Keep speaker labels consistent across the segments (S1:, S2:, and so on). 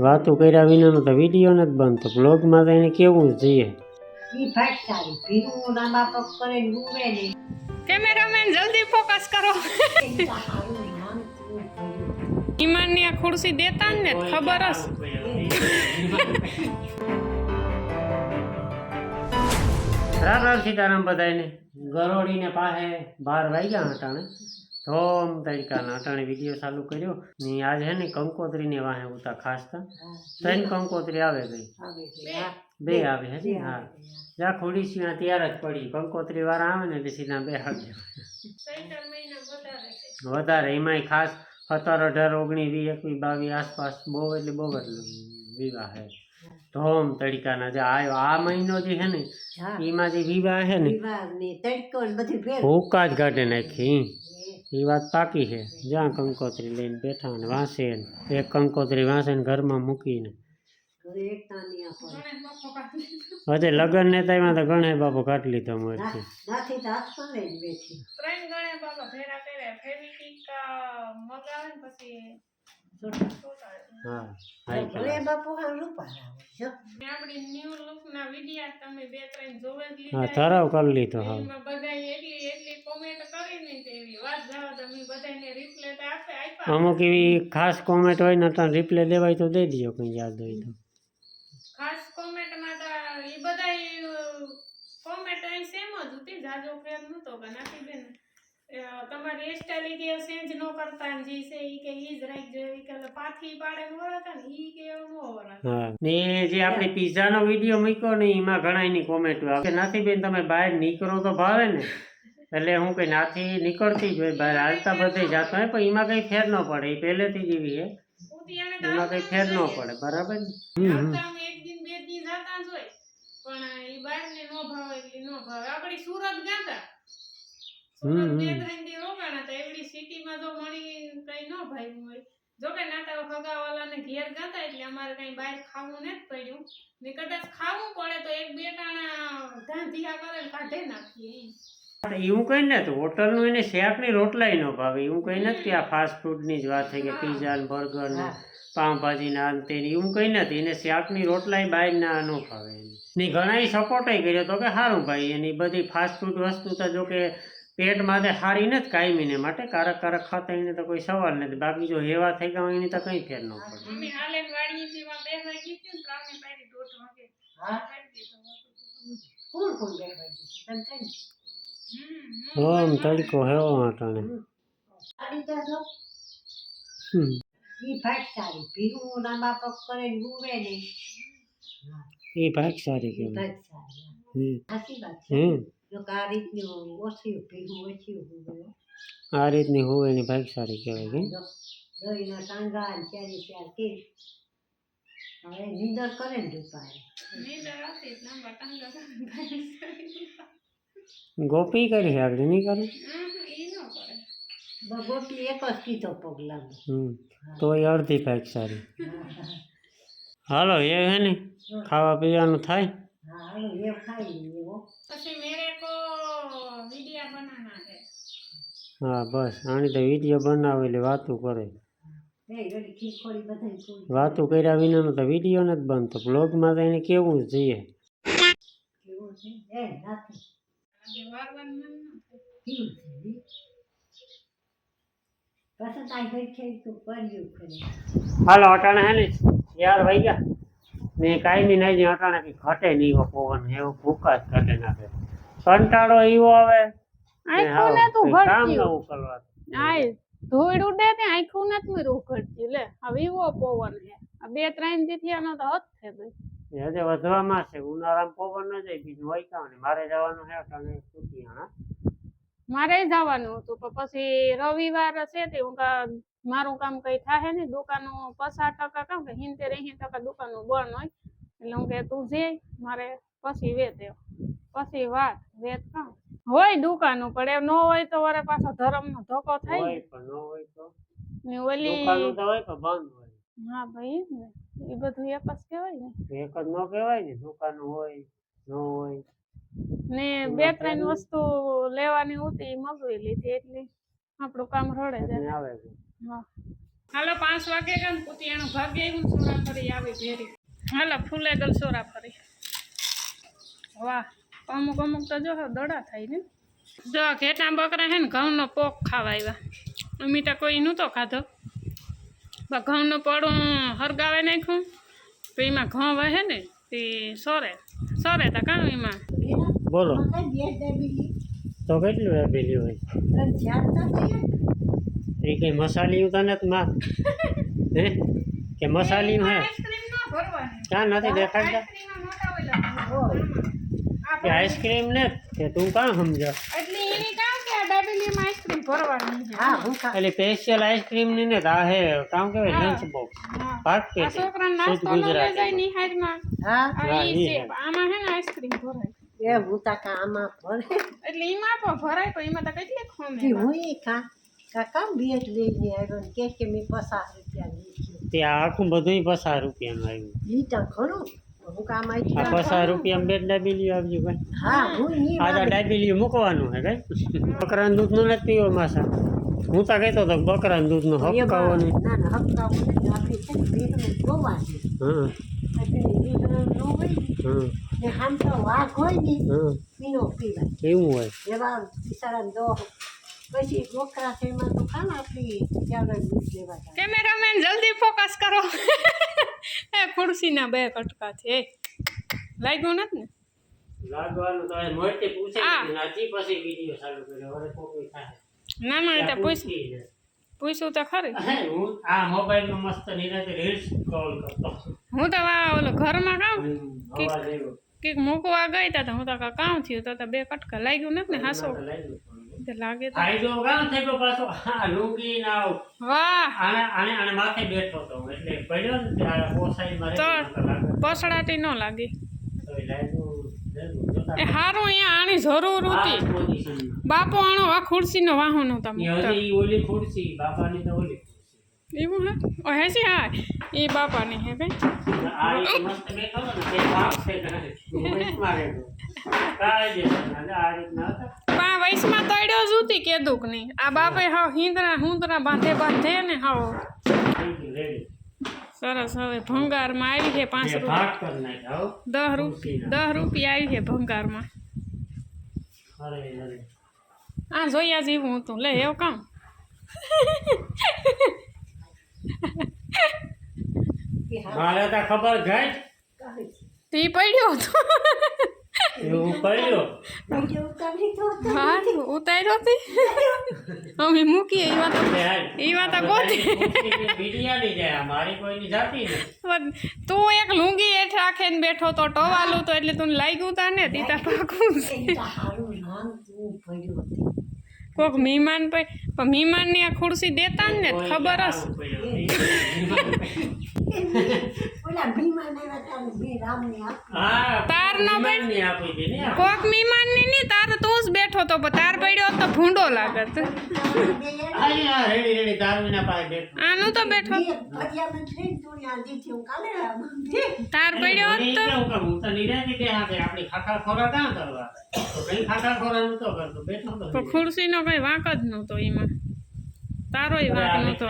S1: વાતો કર્યા વિનાનો તો વિડીયો નથી બનતો. બ્લોગમાં તો એને કેવું જોઈએ.
S2: કેમેરામેન જલ્દી ફોકસ કરો. ઈમાનની આ ખુરશી દેતા ને ખબર હશે.
S1: રામ રામ સીતારામ બધાને. ગરોડીને પાસે 12 વાગ્યા અટાણે ધોમ તડકાના અટાણે વિડીયો ચાલુ કર્યો ને આજ હે ને કંકોત્રીને વાહે ઉતા ખાસતા 3 કંકોત્રી આવે ગઈ, 2 આવે હજી. હા જા ખોડી સીણા તૈયાર જ પડી. કંકોત્રી વાળા આવે ને એટલે સીધા 2 હાથ વધારે. એમાંય ખાસ 17, 18, 19, 20, 21, 22 આસપાસ બહુ એટલે બહુ જ વિવાહ હે. ધોમ તડકાના જે આવ્યો આ મહિનો જે હે ને એમાં જે વિવાહ હે ને ભૂકા જ કાઢે નાખી. એ વાત પાકી છે. જ્યાં કંકોત્રી લઈને બેઠા ને વાંસે, એક કંકોત્રી વાંસે ને ઘરમાં મૂકીને હજે લગ્ન ને એમાં તો ગણેશ બાપુ કાઢી લીધો મોરથી. ઠરાવ કરી લીધો. અમુક એવી ખાસ કોમેન્ટ હોય ને તો રિપ્લે દેવાય તો દઈ દો કઈ યાદ હોય તો.
S2: ખાસ કોમેન્ટમાં તો એ બધા કોમેન્ટ અહીં સેમ જ હતી, જાજો ફેર નતો કે નાખી બેન તમારી હેરસ્ટાઈલ કે ચેન્જ ન કરતા જે છે ઈ કે ઈ જ રાખજો. ઈ કે પાથી પાડે વળતા ને ઈ કે એવું ન વળતા.
S1: હા ને જે આપણે પિઝાનો વિડિયો મૂક્યો ને એમાં ઘણા એની કોમેન્ટ આવે કે નાથી બેન તમે બહાર નીકળો તો ભાવે ને, એટલે હું કઈ નાથી નીકળતી જ હોય બહાર હાલતા બધે જતો હોય પણ એમાં કઈ ફેર ન પડે. એ પહેલેથી જ એવી હે, એમાં કઈ ફેર ન પડે. બરાબર ને.
S2: એક દિન બે દિન જાતા જ હોય પણ ઈ બહાર ને નો ભાવે એટલે નો ભાવે. આપણી સુરત ગાતા સુરત બે ત્રણ દી રોકાણા તો એવડી સિટીમાં તો મણી કઈ નો ભાઈ હોય. જો કે નાતા ખગાવાલાને ઘેર ગાતા એટલે અમારે કઈ બહાર ખાવું નથી પડ્યું ને કદાચ ખાવું પડે તો એક બે ટાણા ધાંધિયા કરે કાઢે નાખીએ.
S1: એવું કઈ ને તો હોટલનું એને શાકની રોટલાય ન ભાવે. એવું કઈ નથી કે આ ફાસ્ટ ફૂડની જ વાત થઈ કે પીઝા ને બર્ગર ને પાઉંભાજી ને આ તે એવું કઈ નથી. એને શાકની રોટલાય બહાર ના ન ભાવે. ને ઘણા સપોર્ટ કર્યો તો કે સારું ભાઈ એની બધી ફાસ્ટ ફૂડ વસ્તુ તો જો કે પેટ માટે સારી નથી કાયમીને માટે. કારક ખાતા એને તો કોઈ સવાલ નથી. બાકી જો હેવા થઈ ગયા એની તો કઈ ફેર ન પડે. ઓમ તડકો હેવો આટાણે. એ ભાગ સારી કેવાય. આ રીતની હોય એની ભાગ સારી કહેવાય કે ગોપી કરી આગળ નહીં કરે તો એ અડધી ભાગ સારી. હાલો એ હે ને ખાવા પીવાનું થાય. હા બસ આની તો વિડીયો બનાવે એટલે વાતું કરે. વાતું કર્યા વિનાનો તો વિડીયો નથી બનતો. બ્લોગમાં તો એને કેવું જોઈએ. હાલો અટાણે હે ને 4 વાગ્યા ને કાંઈ નહીં અટાણે કઈ ઘટે નહીં એવો પવન એવો ભૂકા જ ઘટે નાખે. કંટાળો એવો આવે કામ નવું કરવા.
S2: ધોઈડ ઉડે ને આખું નથી રોકડતી લે. હવે એવો પવન છે આ 2-3 દી થયા તો હદ છે ભાઈ.
S1: હજે વધવામાં છે. ઉનાળામાં પવન ન જાય બીજું હોય કાં. મારે જવાનું છે અટાણે સુતિયાણા.
S2: મારે જવાનું હતું પણ પછી રવિવાર છે તે હું મારું કામ કઈ થાય ને દુકાનો 50% કામ કે 70-80% દુકાનો બંધ હોય એટલે હું કે તું જે મારે પછી વેત પછી વાત વેત કામ હોય દુકાનો પડે ન હોય તો વરે પાછો ધર્મનો ધોકો થાય ને ઓલી
S1: દુકાનો તો હોય તો બંધ હોય.
S2: હા ભાઈ એ બધું એક જ કહેવાય ને.
S1: એક જ ન કહેવાય ને. દુકાનો હોય ન હોય
S2: ને 2-3 વસ્તુ લેવાની હતી મગવી લીધી એટલે આપણું કામ રડે જાય.
S1: આવે.
S2: હા હાલો 5 વાગે ગયા ને કુતિયાનું ભાગે આવ્યું ને સોરા ફરી આવી ભેરી. હાલો ફૂલે ગલ સોરા ફરી. વાહ અમુક અમુક તો જો દડા થાય ને. જો ઘેટા બકરા હે ને ઘઉંનો પોક ખાવા આવ્યા. અમી તો કોઈ નહોતો ખાધો. ઘઉંનું પડું હરગાવે નાખ્યું તો એમાં ઘઉં વહે ને તે સોરે તો કાં એમાં
S1: બોલો તો કેટલું દાબેલી હોય એ કઈ મસાલી તને જ માં હે કે મસાલી હે ક્યાં નથી દેખાડતા કે આઈસ્ક્રીમ ને કે તું કાં સમજા એટલે સ્પેશિયલ આઈસ્ક્રીમ ની ને આ હે કામ કેવાય લંચ બોક્સ પાક કે શુદ્ધ ગુજરાતી
S2: આમાં હે ને આઈસ્ક્રીમ ભરાય
S3: એ ભૂતા આમાં ભરે
S2: એટલે એમાં પણ ભરાય પણ એમાં તો કેટલી ખોમે
S3: હું કાકા બેટ લઈને આવ્યો ને કે મેં 50 રૂપિયા લીધી
S1: તે આખું બધું 50 રૂપિયાનું આવ્યું
S3: ઈ તો ખરું હું કામ આવી
S1: આ 50 રૂપિયા બે ડાબેલી આવજો ભાઈ
S3: હા હું ની
S1: આ ડાબેલી મૂકવાનું હે કઈ બકરાનું દૂધ નું નથી પીવો માસા હું તો કહેતો હતો બકરાનું દૂધ નું હપકાવો નહીં
S3: ના ના હપકાવો નહીં આપણે છે બેટનું જોવા છે
S1: હા
S3: એટલે બેટનું નો હોય
S1: હા
S3: ને આમ તો વાઘ હોય ને
S1: હા
S3: પીનો પીવાય
S1: એવું હોય
S3: એવા બિચારા દો પછી ડોકરા છે એમાં તો ખાને આપણી ત્યાં દૂધ લેવા જાય
S2: કેમેરામેન જલ્દી ફોકસ કરો એ ખુરશીના 2 કટકા છે લાગ્યું નથી ને
S1: લાગવાનું તો મોટે પૂછે નાચી પછી વિડિયો ચાલુ કર્યો હવે કોઈ થાય
S2: ના એ તો પૂછ્યું તો ખરી
S1: હું આ મોબાઈલમાં મસ્ત નિરાતે રીલ્સ સ્ક્રોલ કરતો
S2: હું તો ઓલો ઘરમાં કામ
S1: અવાજ આવ્યો
S2: કંઈક મૂકવા ગઈ તા હું તો કામ થયું તો 2 કટકા લાગ્યું નથી ને હાસો તો લાગે તો
S1: ફાયદો કામ થયો પાછો આ લુંગી ના
S2: વાહ
S1: આને માથે બેઠો તો એટલે પડ્યો ને ત્યારે પોસાઈ મારે
S2: તો પસડાટી ન લાગી
S1: તો લાગ્યું
S2: એ હારું અહીંયા આની જરૂર હતી બાપો આણો આ ખુરશીનો વાહન નહોતા મૂકતા
S1: ઓલી ખુરશી બાપાની તો ઓલી
S2: એવું હે ઓ હેસી હા એ બાપાની હે કઈ
S1: આ મસ્ત બેઠો ને તે ભાગ છે ને મારે કાઈ દે આ રીતના હતા
S2: પા વૈસમાં તડ્યો જ હતી કેદુક નહીં આ બાપે હાવ હુંદરા બાંધે ને હાવ સરસ હવે ભંગારમાં આવી છે 5 રૂપિયા 10 રૂપિયા આવી છે ભંગારમાં આ જોયા જેવું હતું લે એવું કામ
S1: મારે તો ખબર ગઈ
S2: તે પડ્યો હતો
S1: એવું પડ્યો
S2: હા ઉતાર્યો હતી અમે મૂકીએ એ વાત ગોતી
S1: બિરયાની જાય મારી કોઈની જાતી ને
S2: તું એક લુંગી હેઠ રાખીને બેઠો તો ટવાલું તો એટલે તું લાગ્યું તા ને તીતા પાકું કોક મહેમાન પણ મહેમાનની આ ખુરશી દેતા ને ખબર હશે તાર નો કોક મહેમાનની નહીં તાર તું જ બેઠો તો તાર પડ્યો તો ભૂંડો લાગત આનું તો બેઠો તાર પડ્યો તો ખુરશીનો કઈ વાંક જ નહોતો એમાં તારોય વાંક નહોતો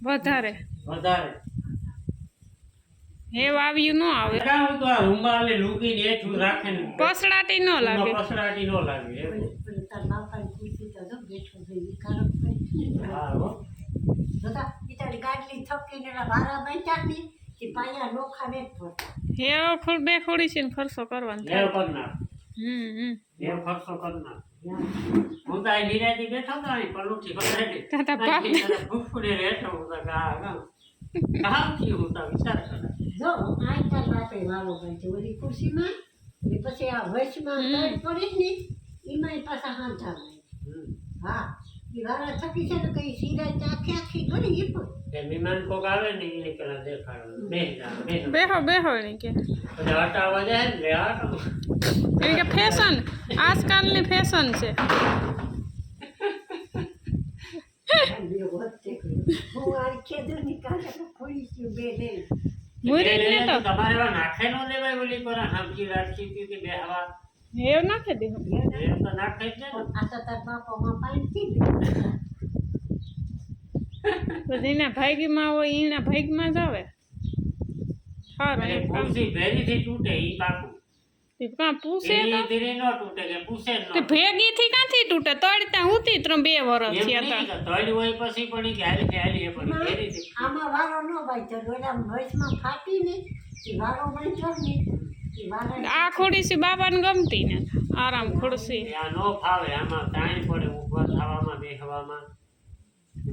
S2: વધારે હે વાવ્યું ન આવે પસડાટી ન લાગે હે બે ખોડી છે ને ખર્ચો કરવાનો
S1: હું તો આ નિરાતી બેઠો તો અહીં પલુઠી પકડેલી ફૂફૂડે રહેતો હું તો કામ થયું હું તો વિચાર કરે
S3: જો આજકાલ બાપે વાળો ભાઈ છે ઓલી ખુરશીમાં ને પછી આ વચમાં તડ પડે ને એમાં પાછા હાંધા હા એ વાળા થકી છે ને કઈ સીધા આખી ઘણી એ પણ
S1: મહેમાન કોક આવે ને એને પેલા દેખાડવાનું
S2: બેહો ને કે
S1: હટાવવા જાય ને
S2: એ કે ફેશન આજકાલની ફેશન છે
S1: તમારે નાખે નો લેવાય ઓલી પર હામજી રાખી કે બે હવા
S2: એવું નાખી દે
S1: તો નાખે જ ને
S3: આ તો તાર બાપામાં પાણી
S2: તો જેના ભાગ્યમાં હોય એના ભાગ્યમાં જ આવે સારું
S1: અને
S2: એમ કામ
S1: ખુરશી ભેરીથી તૂટે ઈ પાકું.
S2: તે કાં પૂછે તો
S1: ધીરે ધીરે ન તૂટે કે પૂછે ન
S2: તે ભેગીથી ક્યાંથી તૂટે તળતા ઉતી 2 વર્ષ
S1: એમ
S2: થયા
S1: નહીં
S2: તા
S1: કે તળી હોય પછી પણ ઈ કે હાલી પણ ઈ ભેરીથી.
S3: આમાં વારો ન બાંધ્યો ડોલા વચમાં ફાટી ને એ વારો બાંધ્યો ને એ વારા
S2: આ ખુરશી બાબાને ગમતી ને આરામ ખુરશી
S1: આ નો ફાવે આમાં તાણ પડે ઊભા થવામાં બેસવામાં.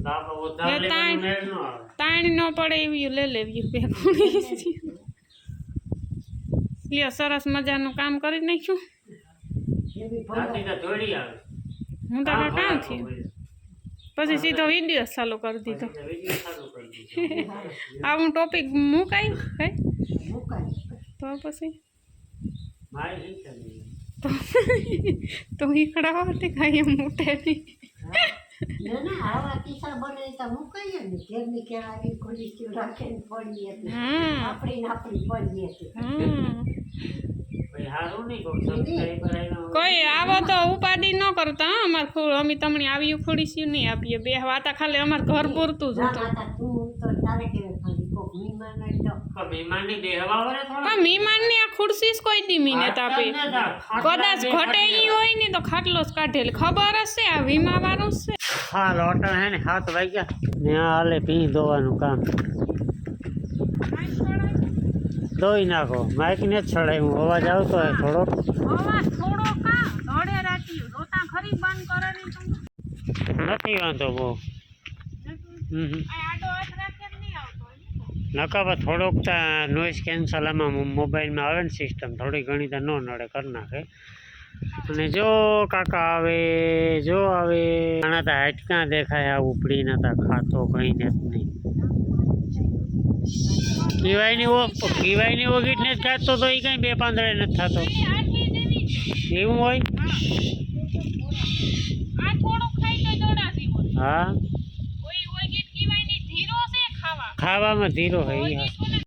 S1: બાપા ઉધાર
S2: એ તાણ-
S1: લેવાનું મેળ ન આવે.
S2: તાણ ન પડે એવી લઈ લેવી બે ખુરશી લ્યો સરસ મજાનું કામ કરી નાખ્યું
S3: એવી
S1: રાતે તો દોડી આવે.
S2: હું તો કામ
S1: ભરાતો
S2: થયું
S1: હોય.
S2: પછી સીધો વિડીયો ચાલુ કરી દીધો
S1: પછી તો વિડીયો ચાલુ કરી દીધો.
S2: આવું ટોપિક મુકાય કઈ
S3: મુકાય
S2: તો પછી
S1: મારી હિંસા નહીં.
S2: તો ઈકડા તે કાંઈ એમ ઉઠે નહીં
S3: ના ના આવા કિસ્સા બને તો મુકાઈએ ને ઘેરની કેળાની ખુરશી રાખીને પડીએ તો
S2: હા
S3: આપણી પડીએ તો
S2: હા
S1: ભાઈ હારું નહીં કોક સબસ્ક્રાઈબર આવ્યા હોય.
S2: કોઈ આવો તો ઉપાધિ ન કરતા હં, અમે તમને આવી ખુરશી નહીં આપીએ બે વાતા ખાલી અમાર ઘર પૂરતું જ
S3: ના
S2: હતું
S3: માતા તું તો તારે કેવે ખાલી કોક મહેમાન હોય તો
S1: પણ મહેમાનની બેહવા વળે થોડા.
S2: પણ મહેમાનની આ ખુરશી જ કોઈ દી મીને તાપે કદાચ ઘટે ઈ હોય ને તો ખાટલો જ કાઢેલી ખબર હશે આ વીમા વાળું જ છે
S1: હા લોટણ હે ને 7 વાગ્યા ને આ હાલે ભીં ધોવાનું કામ ધોઈ નાખો માઇક ને જ ચડાવ્યું અવાજ આવતો હોય થોડોક
S2: અવાજ થોડો કા ધડે રાતી રોતા ખરી બંધ કરે ને
S1: નથી વાંધો બહુ
S2: આડો હાથ રાખે નહીં આવતો
S1: નકાબા થોડોક નોઇઝ કેન્સલ આમાં મોબાઈલમાં આવે ને સિસ્ટમ થોડી ઘણી તો ન નડે કરી નાખે અને જો કાકા આવે જો આવે આના તો હાટકા દેખાય આ ઉપડી ના તા ખાતો કઈ ને જ નહીં કીવાયની ઓગીટને જ કાઢતો તો એ કઈ 2 પાંદડે નથી થતો એવું હોય
S2: આ થોડું ખાઈ તો દોડા જીવો
S1: હા
S2: ઓય ઓય ગીત કીવાય ની ધીરો છે ખાવા
S1: ખાવામાં ધીરો હોય ઈ હા.
S2: ઓય